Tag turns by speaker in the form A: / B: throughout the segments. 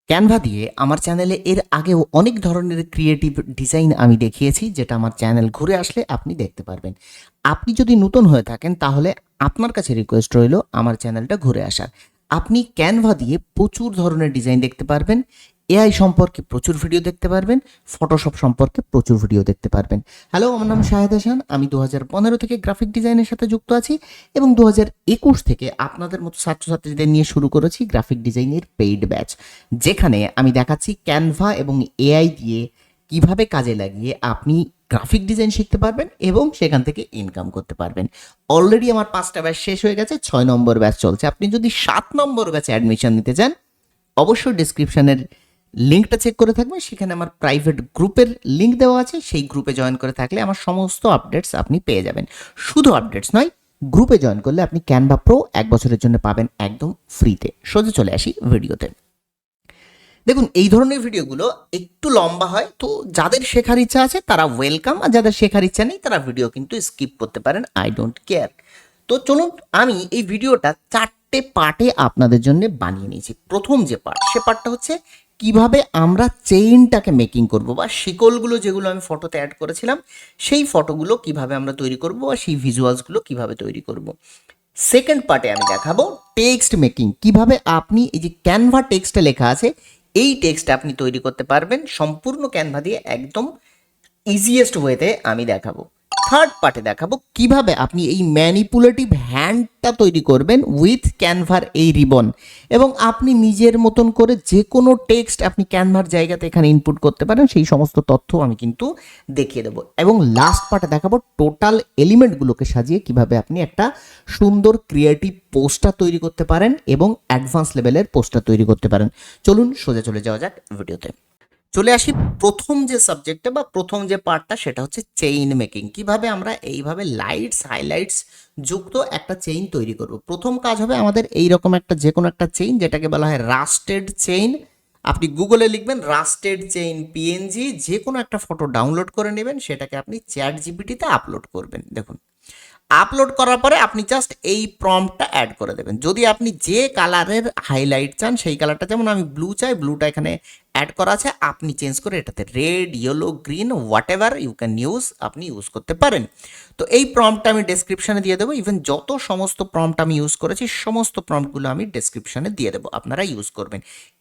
A: Canva দিয়ে আমার চ্যানেলে এর আগেও অনেক ধরনের ক্রিয়েটিভ ডিজাইন আমি দেখিয়েছি, যেটা আমার চ্যানেল ঘুরে আসলে আপনি দেখতে পারবেন। আপনি যদি নতুন হয়ে থাকেন তাহলে আপনার কাছে রিকোয়েস্ট রইল আমার চ্যানেলটা ঘুরে আসার। আপনি ক্যানভা দিয়ে প্রচুর ধরনের ডিজাইন দেখতে পারবেন, এআই সম্পর্কে প্রচুর ভিডিও দেখতে পারবেন, ফটোশপ সম্পর্কে প্রচুর ভিডিও দেখতে পারবেন। হ্যালো, আমার নাম শাহেদ হাসান। আমি 2015 থেকে গ্রাফিক ডিজাইনের সাথে যুক্ত আছি এবং 2021 থেকে আপনাদের মতো ছাত্রছাত্রীদের নিয়ে শুরু করেছি গ্রাফিক ডিজাইনের পেইড ব্যাচ, যেখানে আমি দেখাচ্ছি ক্যানভা এবং এআই দিয়ে কিভাবে কাজে লাগিয়ে আপনি গ্রাফিক ডিজাইন শিখতে পারবেন এবং সেখান থেকে ইনকাম করতে পারবেন। অলরেডি আমার 5টা ব্যাচ শেষ হয়ে গেছে, 6 নম্বর ব্যাচ চলছে। আপনি যদি 7 নম্বর ব্যাচে অ্যাডমিশন নিতে চান, অবশ্যই ডিসক্রিপশনের লিঙ্কটা চেক করে থাকবেন। সেখানে আমার প্রাইভেট গ্রুপের লিঙ্ক দেওয়া আছে, সেই গ্রুপে জয়েন করে থাকলে আমার সমস্ত আপডেটস আপনি পেয়ে যাবেন। শুধু আপডেটস নয়, গ্রুপে জয়েন করলে আপনি ক্যানভা প্রো 1 বছরের জন্য পাবেন একদম ফ্রিতে। সোজা চলে আসি ভিডিওতে। দেখুন, এই ধরনের ভিডিওগুলো একটু লম্বা হয়, তো যাদের শেখার ইচ্ছা আছে তারা ওয়েলকাম, আর যাদের শেখার ইচ্ছা নেই তারা ভিডিও কিন্তু স্কিপ করতে পারেন, আই ডোন্ট কেয়ার। তো চলুন, আমি এই ভিডিওটা 4টে পার্টে আপনাদের জন্য বানিয়ে নিয়েছি। প্রথম যে পার্ট, সে পার্টটা হচ্ছে কিভাবে আমরা চেইনটাকে মেকিং করব, বা শিকলগুলো যেগুলো আমি ফটোতে অ্যাড করেছিলাম সেই ফটোগুলো কিভাবে আমরা তৈরি করব, বা সেই ভিজুয়ালসগুলো কিভাবে তৈরি করব। সেকেন্ড পার্টে আমি দেখাবো টেক্সট মেকিং, কিভাবে আপনি এই যে ক্যানভা টেক্সটে লেখা আছে এই টেক্সট আপনি তৈরি করতে পারবেন সম্পূর্ণ ক্যানভা দিয়ে, একদম ইজিয়েস্ট ওয়েতে আমি দেখাবো। থার্ড পার্টে দেখাবো কিভাবে আপনি এই ম্যানিপুলেটিভ হ্যান্ডটা তৈরি করবেন উইথ ক্যানভার এই রিবন, এবং আপনি নিজের মতন করে যে কোনো টেক্সট আপনি ক্যানভার জায়গাতে এখানে ইনপুট করতে পারেন, সেই সমস্ত তথ্য আমি কিন্তু দেখিয়ে দেবো। এবং লাস্ট পার্টে দেখাবো টোটাল এলিমেন্টগুলোকে সাজিয়ে কিভাবে আপনি একটা সুন্দর ক্রিয়েটিভ পোস্টার তৈরি করতে পারেন এবং অ্যাডভান্স লেভেলের পোস্টার তৈরি করতে পারেন। চলুন সোজা চলে যাওয়া যাক ভিডিওতে। চলে আসি প্রথম যে সাবজেক্টে বা প্রথম যে পার্টটা, সেটা হচ্ছে চেইন মেকিং। কিভাবে আমরা এইভাবে লাইটস হাইলাইটস যুক্ত একটা চেইন তৈরি করব। প্রথম কাজ হবে আমাদের এইরকম একটা যে কোনো একটা চেইন, যেটাকে বলা হয় রাস্টেড চেইন। আপনি গুগলে লিখবেন রাস্টেড চেইন পিএনজি, যে কোনো একটা ফটো ডাউনলোড করে নেবেন, সেটাকে আপনি চ্যাট জিপিটিতে আপলোড করবেন। দেখুন, আপলোড করার পরে আপনি জাস্ট এই প্রম্পটটা অ্যাড করে দেবেন। যদি আপনি যে কালারের হাইলাইট চান সেই কালারটা, যেমন আমি ব্লু চাই, ব্লুটা এখানে অ্যাড করা আছে, আপনি চেঞ্জ করে এটাতে red, yellow, green, whatever you can use, আপনি ইউজ করতে পারেন। তো এই প্রম্পটটা আমি ডেসক্রিপশানে দিয়ে দেবো। ইভেন যত সমস্ত প্রম্পট আমি ইউজ করেছি সমস্ত প্রম্পটগুলো আমি ডেসক্রিপশানে দিয়ে দেবো, আপনারা ইউজ করবেন।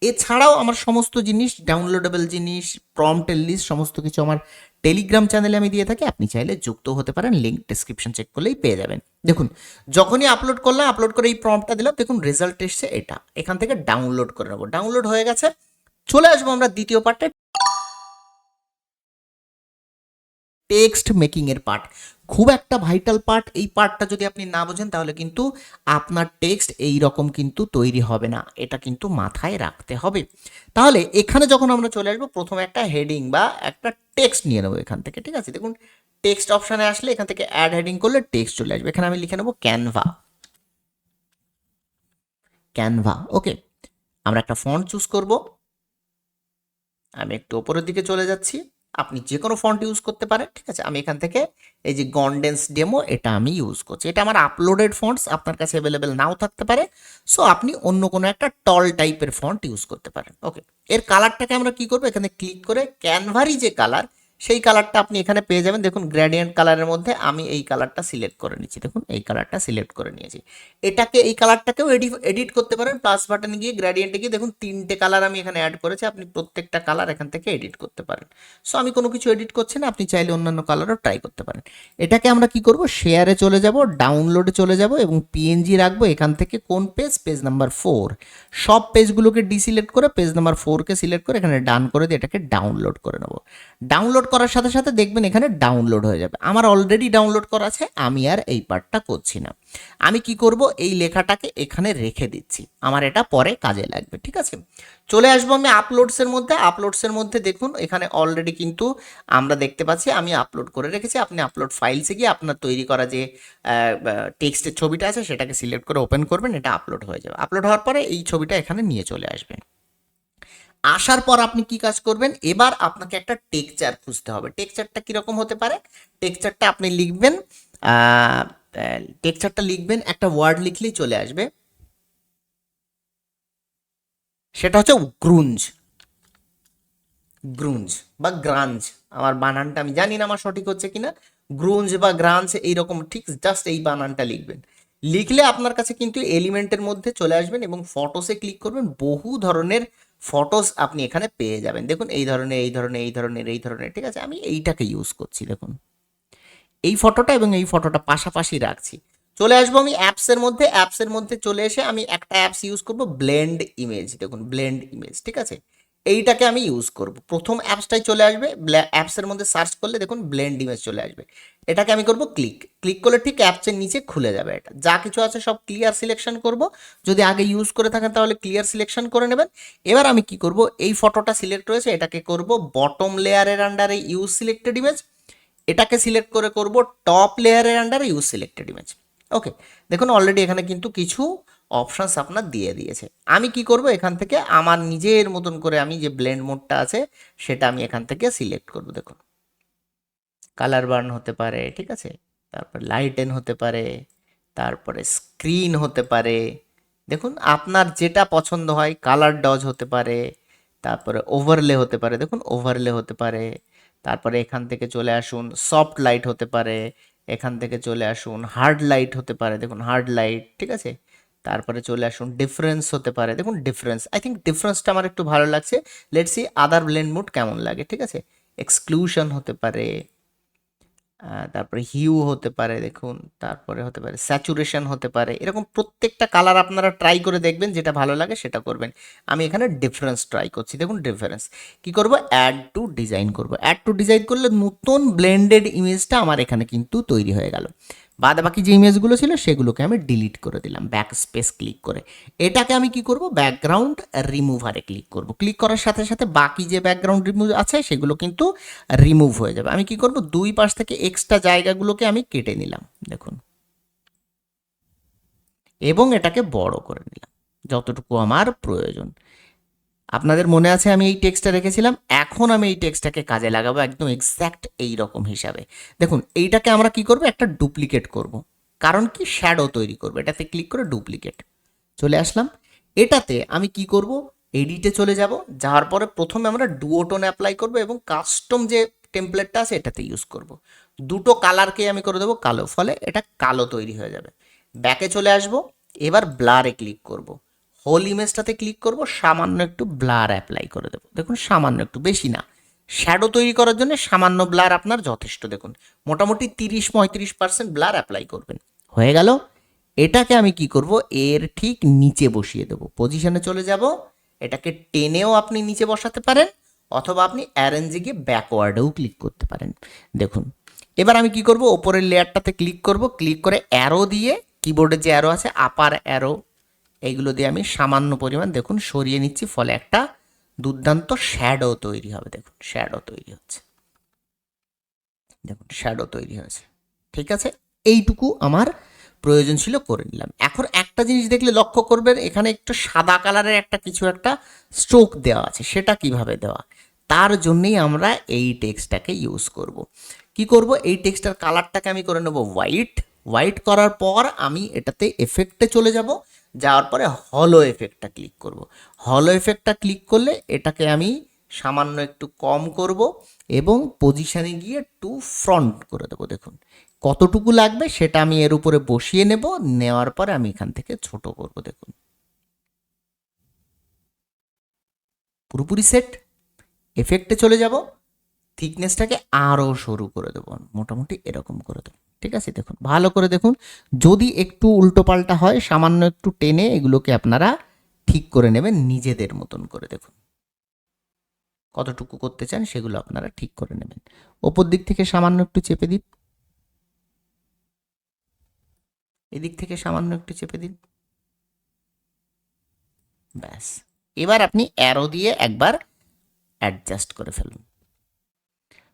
A: এছাড়াও আমার সমস্ত জিনিস, ডাউনলোডেবল জিনিস, প্রম্পটের লিস্ট, সমস্ত কিছু আমার টেলিগ্রাম চ্যানেলে আমি দিয়ে থাকি। আপনি চাইলে যুক্ত হতে পারেন, লিঙ্ক ডেসক্রিপশন চেক করলেই পেয়ে যাবেন। দেখুন, যখনই আপলোড করলাম, আপলোড করে এই প্রম্পটটা দিলাম, দেখুন রেজাল্ট এসছে এটা। এখান থেকে ডাউনলোড করে নেবো। ডাউনলোড হয়ে গেছে। চলে আসবো আমরা দ্বিতীয় পার্টে, টেক্সট মেকিং এর পার্ট। খুব একটা ভাইটাল পার্ট। এই পার্টটা যদি আপনি না বোঝেন তাহলে কিন্তু আপনার টেক্সট এই রকম কিন্তু তৈরি হবে না, এটা কিন্তু মাথায় রাখতে হবে। তাহলে এখানে যখন আমরা চলে আসবো, প্রথমে একটা হেডিং বা একটা টেক্সট নিয়ে নেবো এখান থেকে, ঠিক আছে? দেখুন, টেক্সট অপশানে আসলে এখান থেকে অ্যাড হেডিং করলে টেক্সট চলে আসবে। এখানে আমি লিখে নেবো ক্যানভা। ক্যানভা, ওকে। আমরা একটা ফন্ট চুজ করব। আমি একটু ওপরের দিকে চলে যাচ্ছি। আপনি যে কোনো ফন্ট ইউজ করতে পারেন, ঠিক আছে? আমি এখান থেকে এই যে গন্ডেন্স ডেমো, এটা আমি ইউজ করছি। এটা আমার আপলোডেড ফন্টস, আপনার কাছে অ্যাভেলেবেল নাও থাকতে পারে। সো আপনি অন্য কোনো একটা টল টাইপের ফন্ট ইউজ করতে পারেন, ওকে। এর কালারটাকে আমরা কি করবো, এখানে ক্লিক করে ক্যানভারই যে কালার, সেই কালারটা আপনি এখানে পেয়ে যাবেন। দেখুন, গ্রেডিয়েন্ট কালারের মধ্যে আমি এই কালারটা সিলেক্ট করে নিচ্ছি। দেখুন, এই কালারটা সিলেক্ট করে নিয়েছি। এটাকে, এই কালারটাকেও এডিট করতে পারেন। প্লাস বাটনে গিয়ে গ্রেডিয়েন্টে গিয়ে দেখুন 3টে কালার আমি এখানে অ্যাড করেছি। আপনি প্রত্যেকটা কালার এখান থেকে এডিট করতে পারেন। সো আমি কোনো কিছু এডিট করছি না, আপনি চাইলে অন্যান্য কালারও ট্রাই করতে পারেন। এটাকে আমরা কি করব, শেয়ারে চলে যাব, ডাউনলোডে চলে যাব এবং পিএনজি রাখবো এখান থেকে। কোন পেজ? Page number 4। সব পেজগুলোকে ডিসিলেক্ট করে পেজ নাম্বার 4কে সিলেক্ট করে এখানে ডান করে দিয়ে এটাকে ডাউনলোড করে নেব। ডাউনলোড করার সাথে সাথে দেখবেন এখানে ডাউনলোড হয়ে যাবে। আমার অলরেডি ডাউনলোড করা আছে, আমি আর এই পার্টটা করছি না। আমি কি করব, এই লেখাটাকে এখানে রেখে দিচ্ছি, আমার এটা পরে কাজে লাগবে, ঠিক আছে? চলে আসবো আমি আপলোডসের মধ্যে। আপলোডসের মধ্যে দেখুন এখানে অলরেডি কিন্তু আমরা দেখতে পাচ্ছি আমি আপলোড করে রেখেছি। আপনি আপলোড ফাইলসে গিয়ে আপনার তৈরি করা যে টেক্সটের ছবিটা আছে সেটাকে সিলেক্ট করে ওপেন করবেন, এটা আপলোড হয়ে যাবে। আপলোড হওয়ার পরে এই ছবিটা এখানে নিয়ে চলে আসবেন। আসার পর আপনি কি কাজ করবেন, এবার আপনাকে একটা টেক্সচার খুঁজতে হবে। টেক্সচারটা কীরকম হতে পারে? টেক্সচারটা আপনি লিখবেন, টেক্সচারটা লিখবেন, একটা ওয়ার্ড লিখলেই চলে আসবে। সেটা হচ্ছে গ্রুঞ্জ, গ্রুঞ্জ বা গ্রাঞ্জ, আমার বানানটা আমি জানি না আমার সঠিক হচ্ছে কিনা, গ্রুঞ্জ বা গ্রাঞ্জ এইরকম, ঠিক জাস্ট এই বানানটা লিখবেন। লিখলে আপনার কাছে কিন্তু এলিমেন্টের মধ্যে চলে আসবেন এবং ফটোসে ক্লিক করবেন, বহু ধরনের ফটোস আপনি এখানে পেয়ে যাবেন। দেখুন এই ধরনের এই ধরনের এই ধরনের এই ধরনের, ঠিক আছে, আমি এইটাকে ইউজ করছি। দেখুন এই ফটোটা এবং এই ফটোটা পাশাপাশি রাখছি। চলে আসবো আমি অ্যাপসের মধ্যে, অ্যাপসের মধ্যে চলে এসে আমি একটা অ্যাপস ইউজ করব, ব্লেন্ড ইমেজ। দেখুন ব্লেন্ড ইমেজ, ঠিক আছে, এইটাকে আমি ইউজ করব। প্রথম অ্যাপসটাই চলে আসবে, অ্যাপসের মধ্যে সার্চ করলে দেখুন ব্লেন্ড ইমেজ চলে আসবে। এটাকে আমি করব ক্লিক, ক্লিক করলে ঠিক অ্যাপসের নিচে খুলে যাবে। এটা যা কিছু আছে সব ক্লিয়ার সিলেকশন করব, যদি আগে ইউজ করে থাকেন তাহলে ক্লিয়ার সিলেকশন করে নেবেন। এবার আমি কি করব, এই ফটোটা সিলেক্ট রয়েছে, এটাকে করব বটম লেয়ারের আন্ডারে ইউজ সিলেক্টেড ইমেজ, এটাকে সিলেক্ট করে করব টপ লেয়ারের আন্ডারে ইউজ সিলেক্টেড ইমেজ। ওকে, দেখুন অলরেডি এখানে কিন্তু কিছু অপশানস আপনার দিয়ে দিয়েছে। আমি কি করব, এখান থেকে আমার নিজের মতন করে আমি যে ব্লেন্ড মোডটা আছে সেটা আমি এখান থেকে সিলেক্ট করব। দেখুন কালার বার্ন হতে পারে, ঠিক আছে, তারপর লাইটেন হতে পারে, তারপরে স্ক্রিন হতে পারে, দেখুন আপনার যেটা পছন্দ হয়, কালার ডজ হতে পারে, তারপরে ওভারলে হতে পারে, দেখুন ওভারলে হতে পারে, তারপরে এখান থেকে চলে আসুন সফট লাইট হতে পারে, এখান থেকে চলে আসুন হার্ড লাইট হতে পারে, দেখুন হার্ড লাইট, ঠিক আছে, তারপরে চলে আসুন ডিফারেন্স হতে পারে, দেখুন ডিফারেন্স, আই থিঙ্ক ডিফারেন্সটা আমার একটু ভালো লাগছে, let's see other blend mood কেমন লাগে, ঠিক আছে, এক্সক্লুশন হতে পারে, তারপরে হিউ হতে পারে, দেখুন তারপরে হতে পারে স্যাচুরেশন হতে পারে, এরকম প্রত্যেকটা কালার আপনারা ট্রাই করে দেখবেন, যেটা ভালো লাগে সেটা করবেন। আমি এখানে ডিফারেন্স ট্রাই করছি, দেখুন ডিফারেন্স কি করব, অ্যাড টু ডিজাইন করব। অ্যাড টু ডিজাইন করলে নতুন ব্লেন্ডেড ইমেজটা আমার এখানে কিন্তু তৈরি হয়ে গেল। বাদ বাকি যে ইমেজগুলো ছিল সেগুলোকে আমি ডিলিট করে দিলাম ব্যাক স্পেস ক্লিক করে। এটাকে আমি কি করব, ব্যাকগ্রাউন্ড রিমুভারে ক্লিক করব। ক্লিক করার সাথে সাথে বাকি যে ব্যাকগ্রাউন্ড রিমুভ আছে সেগুলো কিন্তু রিমুভ হয়ে যাবে। আমি কি করব, দুই পাশ থেকে এক্সট্রা জায়গাগুলোকে আমি কেটে নিলাম, দেখুন, এবং এটাকে বড় করে নিলাম যতটুকু আমার প্রয়োজন। আপনাদের মনে আছে আমি এই টেক্সটটা রেখেছিলাম, এখন আমি এই টেক্সটটাকে কাজে লাগাবো একদম এক্স্যাক্ট এই রকম হিসাবে। দেখুন এইটাকে আমরা কি করব, একটা ডুপ্লিকেট করব, কারণ কি শ্যাডো তৈরি করব। এটাতে ক্লিক করে ডুপ্লিকেট, চলে আসলাম। এটাতে আমি কি করব, এডিটে চলে যাব, যাওয়ার পরে প্রথমে আমরা ডুওটোন অ্যাপ্লাই করব এবং কাস্টম যে টেমপ্লেটটা আছে এটাতে ইউজ করব। দুটো কালারকে আমি করে দেবো কালো, ফলে এটা কালো তৈরি হয়ে যাবে। ব্যাকে চলে আসব, এবার ব্লারে ক্লিক করব, হোল ইমেজটাতে ক্লিক করব, সামান্য একটু ব্লার অ্যাপ্লাই করে দেবো, দেখুন সামান্য একটু, বেশি না। শ্যাডো তৈরি করার জন্য সামান্য ব্লার আপনার যথেষ্ট, দেখুন মোটামুটি 30-35% ব্লার অ্যাপ্লাই করবেন, হয়ে গেল। এটাকে আমি কি করব, এর ঠিক নিচে বসিয়ে দেবো, পজিশনে চলে যাব, এটাকে টেনেও আপনি নিচে বসাতে পারেন, অথবা আপনি অ্যারেঞ্জে গিয়ে ব্যাকওয়ার্ডেও ক্লিক করতে পারেন। দেখুন এবার আমি কি করব, ওপরের লেয়ারটাতে ক্লিক করব, ক্লিক করে অ্যারো দিয়ে, কিবোর্ডে যে অ্যারো আছে আপার অ্যারো, এইগুলো দিয়ে আমি সামান্য পরিমাণ দেখুন সরিয়ে নিচ্ছি, ফলে একটা দুর্দান্ত শ্যাডো তৈরি হবে। দেখুন শ্যাডো তৈরি হচ্ছে, দেখুন শ্যাডো তৈরি হয়েছে, ঠিক আছে, এইটুকু আমার প্রয়োজন ছিল, করে নিলাম। এখন একটা জিনিস দেখলে লক্ষ্য করবেন, এখানে একটু সাদা কালারের একটা কিছু একটা স্ট্রোক দেওয়া আছে, সেটা কিভাবে দেওয়া, তার জন্যই আমরা এই টেক্সটটাকে ইউজ করব। কি করব, এই টেক্সটার কালারটাকে আমি করে নেব হোয়াইট, হোয়াইট করার পর আমি এটাতে এফেক্টে চলে যাব, যাওয়ার পরে হলো এফেক্টটা ক্লিক করব। হলো এফেক্টটা ক্লিক করলে এটাকে আমি সামান্য একটু কম করব এবং পজিশানে গিয়ে টু ফ্রন্ট করে দেবো। দেখুন কতটুকু লাগবে সেটা আমি এর উপরে বসিয়ে নেব, নেওয়ার পরে আমি এখান থেকে ছোট করব। দেখুন পুরোপুরি সেট, এফেক্টে চলে যাব, থিকনেসটাকে আরও সরু করে দেবো, মোটামুটি এরকম করে দেবো, ঠিক আছে। দেখুন ভালো করে দেখুন, যদি একটু উল্টোপাল্টা হয় সামান্য একটু টেনে এগুলোকে আপনারা ঠিক করে নেবেন নিজেদের মতন করে। দেখুন কতটুকু করতে চান সেগুলো আপনারা ঠিক করে নেবেন। ওপর দিক থেকে সামান্য একটু চেপে দিন, এদিক থেকে সামান্য একটু চেপে দিন, ব্যাস। এবার আপনি অ্যারো দিয়ে একবার অ্যাডজাস্ট করে ফেলুন,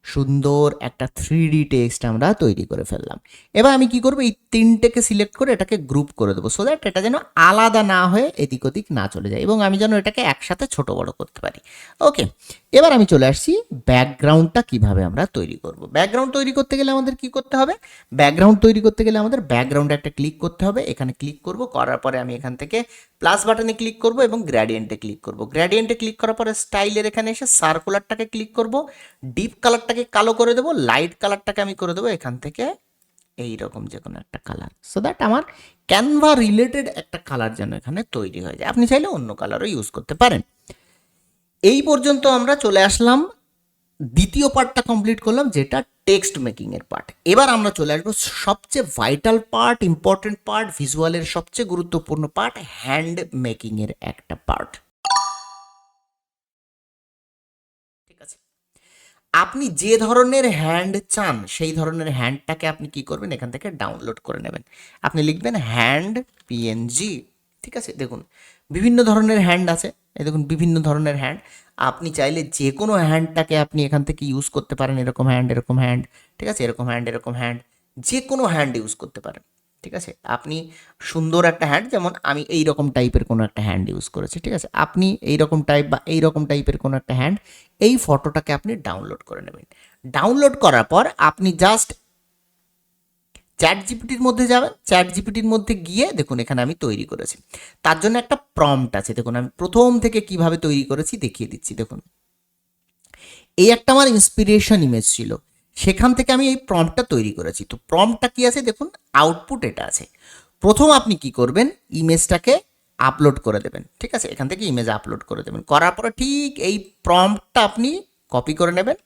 A: সুন্দর একটা 3D টেক্সট আমরা তৈরি করে ফেললাম। এবার আমি কি করব, এই তিনটেকে সিলেক্ট করে এটাকে গ্রুপ করে দেবো, সো দ্যাট এটা যেন আলাদা না হয়ে এদিক ওদিক না চলে যায় এবং আমি যেন এটাকে একসাথে ছোট বড় করতে পারি। ওকে, এবার আমি চলে আসছি ব্যাকগ্রাউন্ডটা কিভাবে আমরা তৈরি করব। ব্যাকগ্রাউন্ড তৈরি করতে গেলে আমাদের কি করতে হবে? ব্যাকগ্রাউন্ড তৈরি করতে গেলে আমাদের ব্যাকগ্রাউন্ডে একটা ক্লিক করতে হবে। এখানে ক্লিক করব, করার পরে আমি এখান থেকে প্লাস বাটনে ক্লিক করব এবং গ্রেডিয়েন্টে ক্লিক করব। গ্রেডিয়েন্টে ক্লিক করার পরে স্টাইলের এখানে এসে সার্কুলারটাকে ক্লিক করব, ডিপ কালারটাকে কালো করে দেবো, লাইট কালারটাকে আমি করে দেবো এখান থেকে এইরকম যে কোনো একটা কালার, সো দ্যাট আমার ক্যানভা রিলেটেড একটা কালার যেন এখানে তৈরি হয়ে যায়। আপনি চাইলে অন্য কালারও ইউজ করতে পারেন। এই পর্যন্ত আমরা চলে আসলাম, দ্বিতীয় পার্টটা কমপ্লিট করলাম, যেটা টেক্সট মেকিং এর পার্ট। এবার আমরা চলে আসবো সবচেয়ে ভাইটাল পার্ট, ইম্পর্টেন্ট পার্ট, ভিজুয়ালের সবচেয়ে গুরুত্বপূর্ণ পার্ট, হ্যান্ড মেকিং এর একটা পার্ট। ঠিক আছে, আপনি যে ধরনের হ্যান্ড চান সেই ধরনের হ্যান্ডটাকে আপনি কি করবেন, এখান থেকে ডাউনলোড করে নেবেন। আপনি লিখবেন হ্যান্ড পিএনজি। ঠিক আছে, দেখুন বিভিন্ন ধরনের হ্যান্ড আছে, এই দেখুন বিভিন্ন ধরনের হ্যান্ড। আপনি চাইলে যে কোনো হ্যান্ডটাকে আপনি এখান থেকে ইউজ করতে পারেন, এরকম হ্যান্ড, এরকম হ্যান্ড, ঠিক আছে, এরকম হ্যান্ড, এরকম হ্যান্ড, যে কোনো হ্যান্ড ইউজ করতে পারেন। ঠিক আছে, আপনি সুন্দর একটা হ্যান্ড, যেমন আমি এই রকম টাইপের কোনো একটা হ্যান্ড ইউজ করেছি। ঠিক আছে, আপনি এই রকম টাইপ বা এই রকম টাইপের কোনো একটা হ্যান্ড, এই ফটোটাকে আপনি ডাউনলোড করে নেবেন। ডাউনলোড করার পর আপনি জাস্ট চ্যাট জিপিটির মধ্যে যাবেন। চ্যাট জিপিটির মধ্যে গিয়ে দেখুন এখানে আমি তৈরি করেছি, তার জন্য একটা প্রম্পট আছে। দেখুন আমি প্রথম থেকে কিভাবে তৈরি করেছি দেখিয়ে দিচ্ছি। দেখুন এই একটা আমার ইন্সপিরেশন ইমেজ ছিল, সেখান থেকে আমি এই প্রম্পটটা তৈরি করেছি। তো প্রম্পটটা কি আছে দেখুন, আউটপুট এটা আছে। প্রথম আপনি কি করবেন, ইমেজটাকে আপলোড করে দেবেন। ঠিক আছে, এখান থেকে ইমেজ আপলোড করে দেবেন, করার পরে ঠিক এই প্রম্পটটা আপনি কপি করে নেবেন।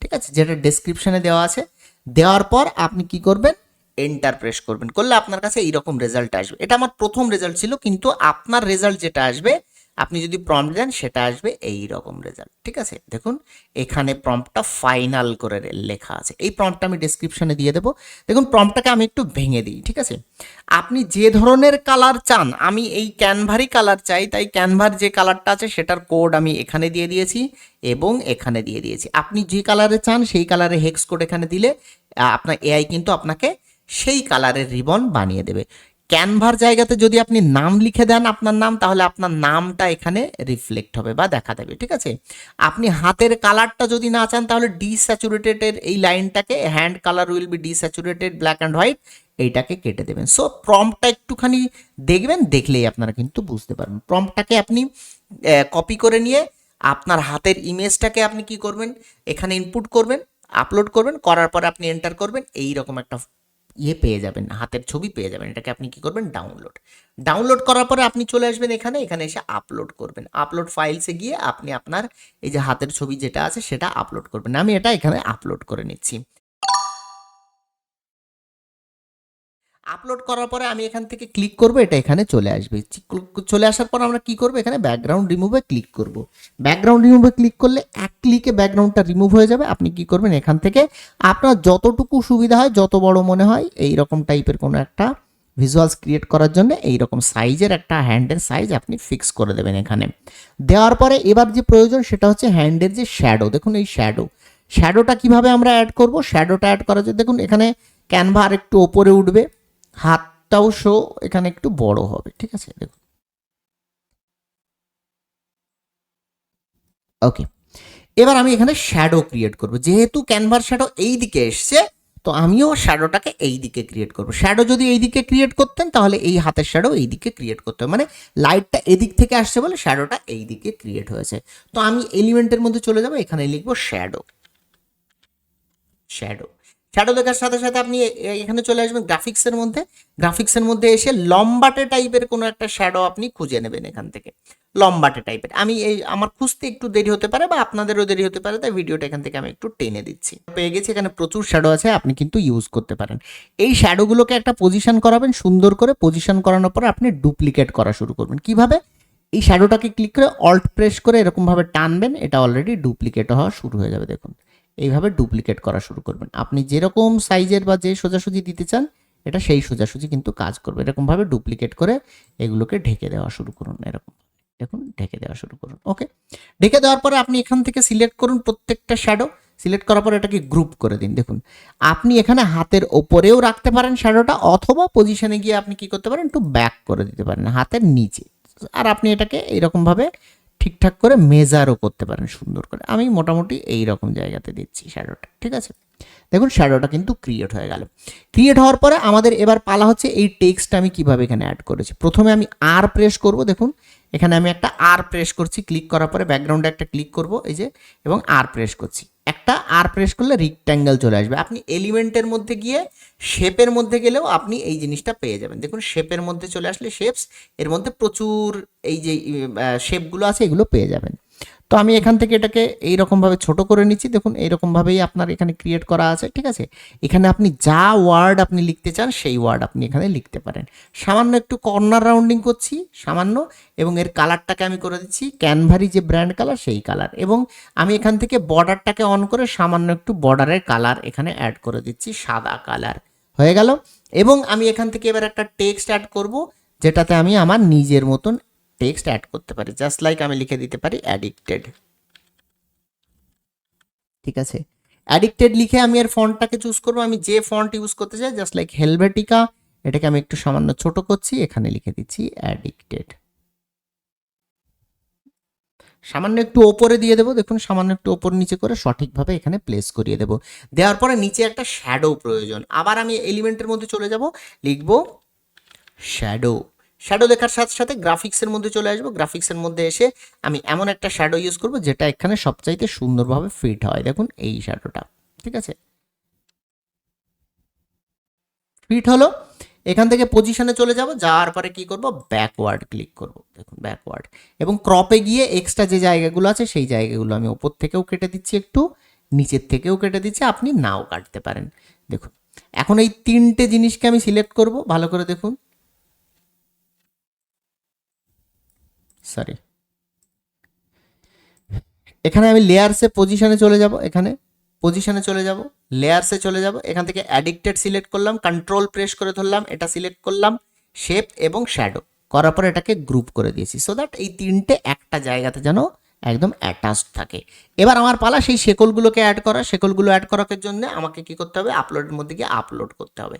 A: ঠিক আছে, যেটা ডেসক্রিপশনে দেওয়া আছে, দেওয়ার পর আপনি কি করবেন, এন্টার প্রেস করবেন, করলে আপনার কাছে এইরকম রেজাল্ট আসবে। এটা আমার প্রথম রেজাল্ট ছিল, কিন্তু আপনার রেজাল্ট যেটা আসবে, আপনি যদি প্রম্পট দেন সেটা আসবে এই রকম রেজাল্ট। ঠিক আছে, দেখুন এখানে প্রম্পটটা ফাইনাল করে লেখা আছে। এই প্রম্পটটা আমি ডেসক্রিপশনে দিয়ে দেবো। দেখুন প্রম্পটটাকে আমি একটু ভেঙে দিই। ঠিক আছে, আপনি যে ধরনের কালার চান, আমি এই ক্যানভারই কালার চাই, তাই ক্যানভার যে কালারটা আছে সেটার কোড আমি এখানে দিয়ে দিয়েছি এবং এখানে দিয়ে দিয়েছি। আপনি যে কালারে চান সেই কালারে হেক্স কোড এখানে দিলে আপনার এআই কিন্তু আপনাকে সেই কালারের রিবন বানিয়ে দেবে। ক্যানভার জায়গাতে যদি আপনি নাম লিখে দেন আপনার নাম, তাহলে আপনার নামটা এখানে রিফ্লেক্ট হবে বা দেখা দেবে। ঠিক আছে, আপনি হাতের কালারটা যদি না চান, তাহলে ডিস্যাচুরেটেডের এই লাইনটাকে, hand colour will be desaturated black and white, এইটাকে কেটে দেবেন। সো প্রম্পটটা একটুখানি দেখবেন, দেখলেই আপনারা কিন্তু বুঝতে পারবেন। প্রম্পটটাকে আপনি কপি করে নিয়ে আপনার হাতের ইমেজটাকে আপনি কি করবেন, এখানে ইনপুট করবেন, আপলোড করবেন, করার পরে আপনি এন্টার করবেন, এই রকম একটা পেয়ে যাবেন, হাতের ছবি পেয়ে যাবেন। এটাকে আপনি কি করবেন, ডাউনলোড করার পরে আপনি চলে আসবেন এখানে, এখানে এসে আপলোড করবেন। আপলোড ফাইলসে গিয়ে আপনি আপনার এই যে হাতের ছবি যেটা আছে সেটা আপলোড করবেন। আমি এটা এখানে আপলোড করে নিচ্ছি। আপলোড করার পরে আমি এখান থেকে ক্লিক করব, এটা এখানে চলে আসবে। চলে আসার পর আমরা কি করব, এখানে ব্যাকগ্রাউন্ড রিমুভে ক্লিক করব। ব্যাকগ্রাউন্ড রিমুভে ক্লিক করলে এক ক্লিকে ব্যাকগ্রাউন্ডটা রিমুভ হয়ে যাবে। আপনি কি করবেন, এখান থেকে আপনার যতটুকু সুবিধা হয়, যত বড় মনে হয়, এই রকম টাইপের কোনো একটা ভিজুয়ালস ক্রিয়েট করার জন্য এই রকম সাইজের একটা হ্যান্ডের সাইজ আপনি ফিক্স করে দেবেন। এখানে দেওয়ার পরে এবার যে প্রয়োজন সেটা হচ্ছে হ্যান্ডের যে শ্যাডো। দেখুন এই শ্যাডোটা কিভাবে আমরা অ্যাড করব, শ্যাডোটা অ্যাড করার জন্য দেখুন এখানে ক্যানভা আর একটু ওপরে উঠবে, হাতটাও শো এখানে একটু বড় হবে। ঠিক আছে, দেখুন ওকে। এবার আমি এখানে শ্যাডো ক্রিয়েট করব। যেহেতু ক্যানভার শ্যাডো এই দিকে এসছে, তো আমিও শ্যাডোটাকে এই দিকে ক্রিয়েট করব। শ্যাডো যদি এই দিকে ক্রিয়েট করতেন, তাহলে এই হাতের শ্যাডো এই দিকে ক্রিয়েট করতে হবে, মানে লাইটটা এদিক থেকে আসছে বলে শ্যাডোটা এই দিকে ক্রিয়েট হয়েছে। তো আমি এলিমেন্টের মধ্যে চলে যাব, এখানে লিখবো শ্যাডো। শ্যাডো শ্যাডো দেখার সাথে সাথে আপনি এখানে চলে আসবেন গ্রাফিক্সের মধ্যে এসে লম্বাটে টাইপের কোনো একটা শ্যাডো আপনি খুঁজে নেবেন এখান থেকে, লম্বাটে টাইপের। আমি এই আমার খুঁজতে একটু দেরি হতে পারে বা আপনাদেরও দেরি হতে পারে, তাই ভিডিওটা এখান থেকে আমি একটু টেনে দিচ্ছি। পেয়ে গেছি, এখানে প্রচুর শ্যাডো আছে, আপনি কিন্তু ইউজ করতে পারেন। এই শ্যাডোগুলোকে একটা পজিশন করাবেন, সুন্দর করে পজিশন করানোর পরে আপনি ডুপ্লিকেট করা শুরু করবেন। কিভাবে, এই শ্যাডোটাকে ক্লিক করে অল্ট প্রেস করে এরকমভাবে টানবেন, এটা অলরেডি ডুপ্লিকেট হওয়া শুরু হয়ে যাবে। দেখুন এইভাবে ডুপ্লিকেট করা শুরু করবেন। আপনি যেরকম সাইজের বা যে সোজাসুজি দিতে চান, এটা সেই সোজাসুজি কিন্তু কাজ করবে। এরকমভাবে ডুপ্লিকেট করে এগুলোকে ঢেকে দেওয়া শুরু করুন। এরকম দেখুন, ঢেকে দেওয়া শুরু করুন। ওকে, ঢেকে দেওয়ার পরে আপনি এখান থেকে সিলেক্ট করুন প্রত্যেকটা শ্যাডো। সিলেক্ট করার পর এটাকে গ্রুপ করে দিন। দেখুন আপনি এখানে হাতের ওপরেও রাখতে পারেন শ্যাডোটা, অথবা পজিশনে গিয়ে আপনি কি করতে পারেন, একটু ব্যাক করে দিতে পারেন হাতের নিচে। আর আপনি এটাকে এইরকমভাবে ঠিকঠাক করে মেজারও করতে পারেন সুন্দর করে। আমি মোটামুটি এই রকম জায়গাতে দিচ্ছি শ্যাডোটা, ঠিক আছে। দেখুন শ্যাডোটা কিন্তু ক্রিয়েট হয়ে গেল। ক্রিয়েট হওয়ার পরে আমাদের এবার পালা হচ্ছে এই টেক্সট আমি কিভাবে এখানে অ্যাড করেছি। প্রথমে আমি আর প্রেস করব, দেখুন এখানে আমি একটা আর প্রেস করছি, ক্লিক করার পরে ব্যাকগ্রাউন্ডে একটা ক্লিক করব এই যে, এবং আর প্রেস করছি। একটা আর প্রেস করলে রেক্ট্যাঙ্গেল চলে আসবে। আপনি এলিমেন্টের মধ্যে গিয়ে শেপের মধ্যে গেলেও আপনি এই জিনিসটা পেয়ে যাবেন। দেখুন শেপের মধ্যে চলে আসলে শেপস, এর মধ্যে প্রচুর এই যে শেপগুলো আছে এগুলো পেয়ে যাবেন। তো আমি এখান থেকে এটাকে এইরকমভাবে ছোট করে নিচ্ছি। দেখুন এইরকমভাবেই আপনার এখানে ক্রিয়েট করা আছে, ঠিক আছে। এখানে আপনি যা ওয়ার্ড আপনি লিখতে চান সেই ওয়ার্ড আপনি এখানে লিখতে পারেন। সামান্য একটু কর্নার রাউন্ডিং করছি সামান্য, এবং এর কালারটাকে আমি করে দিচ্ছি ক্যানভারি যে ব্র্যান্ড কালার সেই কালার, এবং আমি এখান থেকে বর্ডারটাকে অন করে সামান্য একটু বর্ডারের কালার এখানে অ্যাড করে দিচ্ছি সাদা কালার, হয়ে গেল। এবং আমি এখান থেকে এবার একটা টেক্সট অ্যাড করব, যেটাতে আমি আমার নিজের মতন টেক্সট অ্যাড করতে পারি। জাস্ট লাইক আমি লিখে দিতে পারি অ্যাডিক্টেড, ঠিক আছে। অ্যাডিক্টেড লিখে আমি এর ফন্টটাকে চুজ করবো, আমি যে ফন্ট ইউজ করতে চাই, জাস্ট লাইক হেলভেটিকা, এটাকে আমি একটু সামান্য ছোট করছি, এখানে লিখে দিচ্ছি অ্যাডিক্টেড। সামান্য একটু ওপরে দিয়ে দেবো, দেখুন সামান্য একটু ওপর নিচে করে সঠিকভাবে এখানে প্লেস করিয়ে দেবো। দেওয়ার পরে নিচে একটা শ্যাডো প্রয়োজন। আবার আমি এলিমেন্টের মধ্যে চলে যাব, লিখবো শ্যাডো। শ্যাডো লেখার সাথে সাথে গ্রাফিক্সের মধ্যে চলে আসবো। গ্রাফিক্সের মধ্যে এসে আমি এমন একটা শ্যাডো ইউজ করব যেটা এখানে সবচাইতে সুন্দরভাবে ফিট হয়। দেখুন এই শ্যাডোটা, ঠিক আছে, ফিট হলো। এখান থেকে পজিশনে চলে যাব, যাওয়ার পরে কি করব, ব্যাকওয়ার্ড ক্লিক করব। দেখুন ব্যাকওয়ার্ড, এবং ক্রপে গিয়ে এক্সট্রা যে জায়গাগুলো আছে সেই জায়গাগুলো আমি ওপর থেকেও কেটে দিচ্ছি, একটু নিচের থেকেও কেটে দিচ্ছি, আপনি নাও কাটতে পারেন। দেখুন এখন এই তিনটে জিনিসকে আমি সিলেক্ট করব, ভালো করে দেখুন, সরি, এখানে আমি লেয়ারসে পজিশনে চলে যাব, এখানে পজিশনে চলে যাব, লেয়ারসে চলে যাব, এখান থেকে অ্যাডিক্টেড সিলেক্ট করলাম, কন্ট্রোল প্রেস করে ধরলাম, এটা সিলেক্ট করলাম, শেপ এবং শ্যাডো করার পর এটাকে গ্রুপ করে দিয়েছি, সো দ্যাট এই তিনটে একটা জায়গাতে যেন একদম অ্যাটাচড থাকে। এবার আমার পালা সেই শেকলগুলোকে অ্যাড করা। শেকলগুলো অ্যাড করার জন্য আমাকে কি করতে হবে, আপলোডের মধ্যে গিয়ে আপলোড করতে হবে।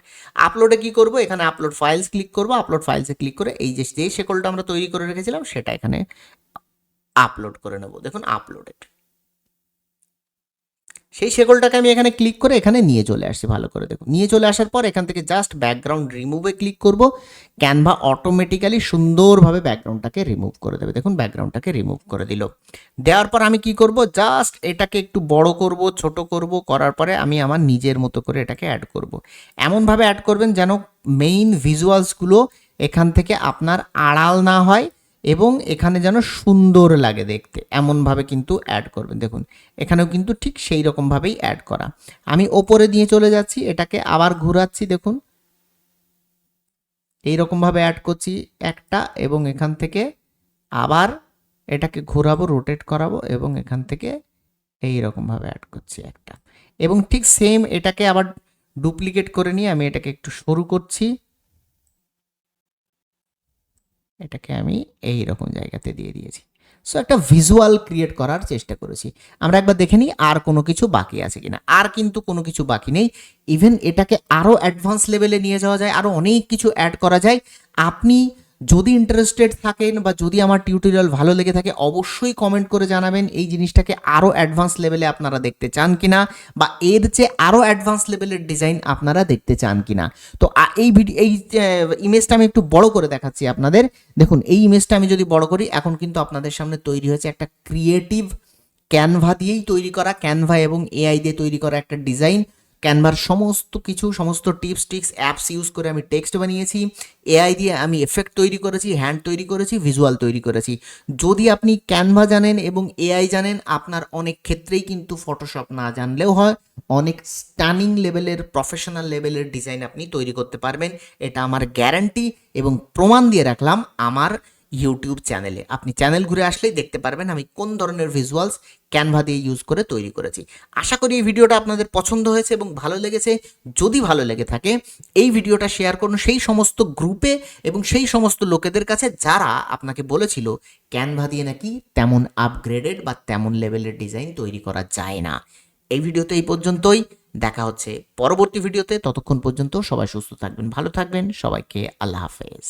A: আপলোডে কি করব, এখানে আপলোড ফাইলস ক্লিক করব, আপলোড ফাইলসে ক্লিক করে এই যে শেকলটা আমরা তৈরি করে রেখেছিলাম সেটা এখানে আপলোড করে নেব। দেখুন আপলোডেড, সেই শেকলটাকে আমি এখানে ক্লিক করে এখানে নিয়ে চলে আসছি। ভালো করে দেখুন, নিয়ে চলে আসার পর এখান থেকে জাস্ট ব্যাকগ্রাউন্ড রিমুভে ক্লিক করব। ক্যানভা অটোমেটিক্যালি সুন্দরভাবে ব্যাকগ্রাউন্ডটাকে রিমুভ করে দেবে। দেখুন ব্যাকগ্রাউন্ডটাকে রিমুভ করে দিল। দেওয়ার পর আমি কি করব, জাস্ট এটাকে একটু বড় করব, ছোট করব, করার পরে আমি আমার নিজের মতো করে এটাকে অ্যাড করব। এমনভাবে অ্যাড করবেন যেন মেইন ভিজুয়ালসগুলো এখান থেকে আপনার আড়াল না হয়, এবং এখানে যেন সুন্দর লাগে দেখতে, এমনভাবে কিন্তু অ্যাড করবেন। দেখুন এখানেও কিন্তু ঠিক সেই রকমভাবেই অ্যাড করা। আমি ওপরে দিয়ে চলে যাচ্ছি, এটাকে আবার ঘোরাচ্ছি, দেখুন এইরকমভাবে অ্যাড করছি একটা, এবং এখান থেকে আবার এটাকে ঘোরাবো, রোটেট করাবো, এবং এখান থেকে এইরকমভাবে অ্যাড করছি একটা, এবং ঠিক সেম এটাকে আবার ডুপ্লিকেট করে নিয়ে আমি এটাকে একটু সরু করছি, এটাকে আমি এই রকম জায়গাতে দিয়ে দিয়েছি। সো একটা ভিজুয়াল ক্রিয়েট করার চেষ্টা করেছি। আমরা একবার দেখে নিই আর কোনো কিছু বাকি আছে কিনা। আর কিন্তু কোনো কিছু বাকি নেই। ইভেন এটাকে আরও অ্যাডভান্স লেভেলে নিয়ে যাওয়া যায়, আরও অনেক কিছু অ্যাড করা যায়। আপনি যদি ইন্টারেস্টেড থাকেন বা যদি আমার টিউটোরিয়াল ভালো লেগে থাকে, অবশ্যই কমেন্ট করে জানাবেন এই জিনিসটাকে আরও অ্যাডভান্স লেভেলে আপনারা দেখতে চান কিনা, বা এর চেয়ে আরও অ্যাডভান্স লেভেলের ডিজাইন আপনারা দেখতে চান কিনা। তো এই ইমেজটা আমি একটু বড় করে দেখাচ্ছি আপনাদের। দেখুন এই ইমেজটা আমি যদি বড় করি, এখন কিন্তু আপনাদের সামনে তৈরি হয়েছে একটা ক্রিয়েটিভ ক্যানভা দিয়েই তৈরি করা, ক্যানভা এবং এআই দিয়ে তৈরি করা একটা ডিজাইন। ক্যানভার সমস্ত কিছু, সমস্ত টিপস ট্রিক্স অ্যাপস ইউজ করে আমি টেক্সট বানিয়েছি, এআই দিয়ে আমি এফেক্ট তৈরি করেছি, হ্যান্ড তৈরি করেছি, ভিজুয়াল তৈরি করেছি। যদি আপনি ক্যানভা জানেন এবং এআই জানেন, আপনার অনেক ক্ষেত্রেই কিন্তু ফটোশপ না জানলেও হয়, অনেক স্টানিং লেভেলের, প্রফেশনাল লেভেলের ডিজাইন আপনি তৈরি করতে পারবেন। এটা আমার গ্যারান্টি, এবং প্রমাণ দিয়ে রাখলাম আমার ইউটিউব চ্যানেলে। আপনি চ্যানেল ঘুরে আসলেই দেখতে পারবেন আমি কোন ধরনের ভিজুয়ালস ক্যানভা দিয়ে ইউজ করে তৈরি করেছি। আশা করি এই ভিডিওটা আপনাদের পছন্দ হয়েছে এবং ভালো লেগেছে। যদি ভালো লেগে থাকে এই ভিডিওটা শেয়ার করুন সেই সমস্ত গ্রুপে এবং সেই সমস্ত লোকেদের কাছে যারা আপনাকে বলেছিল ক্যানভা দিয়ে নাকি তেমন আপগ্রেডেড বা তেমন লেভেলের ডিজাইন তৈরি করা যায় না। এই ভিডিওতে এই পর্যন্তই, দেখা হচ্ছে পরবর্তী ভিডিওতে। ততক্ষণ পর্যন্ত সবাই সুস্থ থাকবেন, ভালো থাকবেন, সবাইকে আল্লাহ হাফেজ।